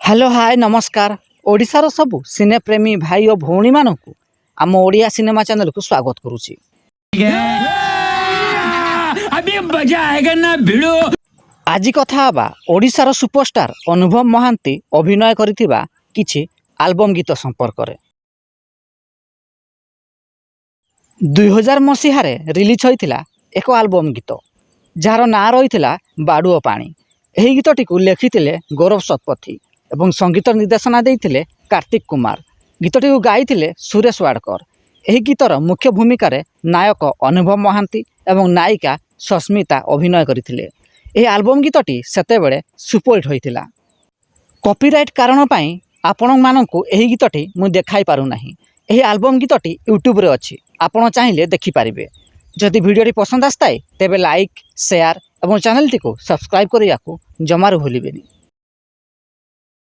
Hello hi नमस्कार। ओडिशार सबु सिने प्रेमी भाई और भौणी मानकु आम ओडिया सिनेमा चैनल को स्वागत करुछि। अभी मजा आएगा ना भिड़ो। आज कथा हबा ओडिशार सुपरस्टार अनुभव महांती अभिनय करिथिबा किछि एल्बम गीत संपर्क रे। 2000 मसीह रिलीज होइथिला एक एल्बम गीत जार ना रहिथिला बाडुओ पानी। एही गीतटी को लेखिथिले गौरव शतपथी एवं संगीत निर्देशना देइथिले कार्तिक कुमार। गीतटी को गाइथिले सुरेश वाडकर। एही गीतर मुख्य भूमिका रे नायक अनुभव महांती एवं नायिका सस्मिता अभिनय करिथिले। एही एल्बम गीतटी सेतेबेले सुपरहिट होइथिला। कॉपीराइट कारण पई आपण मानकु एही गीतटी मु देखाई पारु नाही। एही एल्बम गीतटी यूट्यूब रे अछि, आपण चाहिले देखि पारिबे। जदि वीडियोटी पसंद आस्ताए तेबे लाइक शेयर एवं चैनल टी को सब्सक्राइब करिया को जमारू भूलिबेनी।